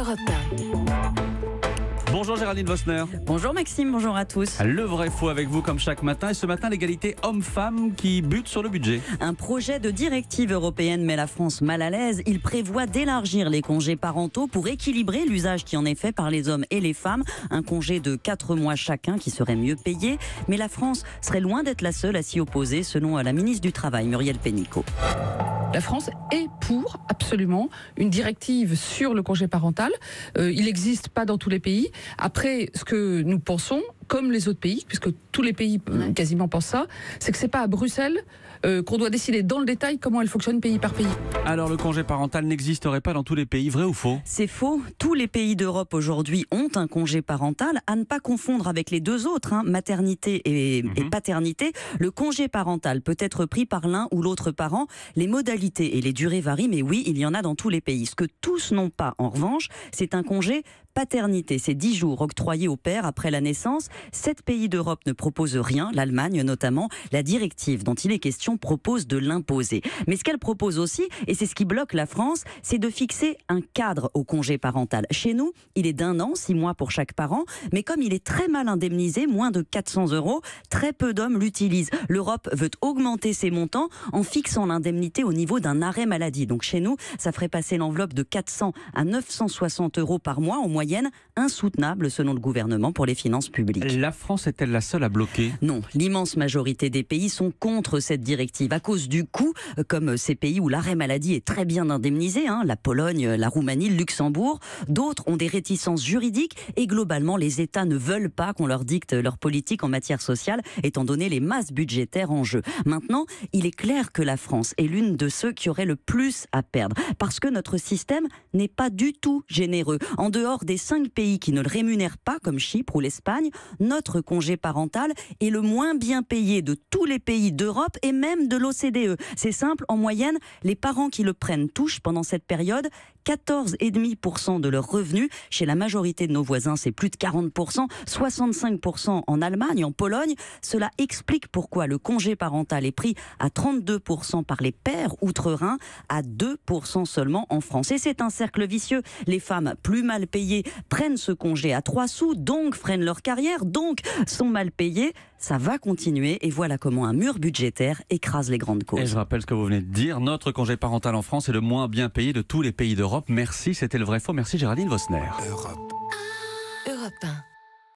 Europe 1. Bonjour Géraldine Vosner. Bonjour Maxime, bonjour à tous. Le vrai faux avec vous comme chaque matin. Et ce matin, l'égalité homme-femme qui bute sur le budget. Un projet de directive européenne met la France mal à l'aise. Il prévoit d'élargir les congés parentaux pour équilibrer l'usage qui en est fait par les hommes et les femmes. Un congé de 4 mois chacun qui serait mieux payé. Mais la France serait loin d'être la seule à s'y opposer, selon la ministre du Travail, Muriel Pénicaud. La France est pour, absolument, une directive sur le congé parental. Il n'existe pas dans tous les pays. Après, ce que nous pensons, comme les autres pays, puisque tous les pays quasiment pensent ça, c'est que c'est pas à Bruxelles qu'on doit décider dans le détail comment elle fonctionne pays par pays. Alors le congé parental n'existerait pas dans tous les pays, vrai ou faux? C'est faux. Tous les pays d'Europe aujourd'hui ont un congé parental, à ne pas confondre avec les deux autres, maternité et paternité. Le congé parental peut être pris par l'un ou l'autre parent. Les modalités et les durées varient, mais oui, il y en a dans tous les pays. Ce que tous n'ont pas, en revanche, c'est un congé paternité. C'est 10 jours octroyés au père après la naissance. 7 pays d'Europe ne proposent rien, l'Allemagne notamment. La directive dont il est question propose de l'imposer. Mais ce qu'elle propose aussi, et c'est ce qui bloque la France, c'est de fixer un cadre au congé parental. Chez nous, il est d'1 an, 6 mois pour chaque parent, mais comme il est très mal indemnisé, moins de 400 €, très peu d'hommes l'utilisent. L'Europe veut augmenter ses montants en fixant l'indemnité au niveau d'un arrêt maladie. Donc chez nous, ça ferait passer l'enveloppe de 400 à 960 € par mois en moyenne, insoutenable selon le gouvernement pour les finances publiques. La France est-elle la seule à bloquer? Non, l'immense majorité des pays sont contre cette directive à cause du coût, comme ces pays où l'arrêt maladie est très bien indemnisé, la Pologne, la Roumanie, le Luxembourg. D'autres ont des réticences juridiques et globalement les États ne veulent pas qu'on leur dicte leur politique en matière sociale, étant donné les masses budgétaires en jeu. Maintenant, il est clair que la France est l'une de ceux qui auraient le plus à perdre, parce que notre système n'est pas du tout généreux. En dehors des 5 pays qui ne le rémunèrent pas, comme Chypre ou l'Espagne, notre congé parental est le moins bien payé de tous les pays d'Europe et même de l'OCDE. C'est simple, en moyenne, les parents qui le prennent touchent pendant cette période 14,5% de leurs revenus. Chez la majorité de nos voisins, c'est plus de 40%, 65% en Allemagne, en Pologne. Cela explique pourquoi le congé parental est pris à 32% par les pères outre-Rhin, à 2% seulement en France. Et c'est un cercle vicieux. Les femmes plus mal payées prennent ce congé à 3 sous, donc freinent leur carrière, donc sont mal payées. Ça va continuer et voilà comment un mur budgétaire écrase les grandes causes. Et je rappelle ce que vous venez de dire, notre congé parental en France est le moins bien payé de tous les pays d'Europe. Merci, c'était le vrai faux. Merci Géraldine Vosner. Europe 1.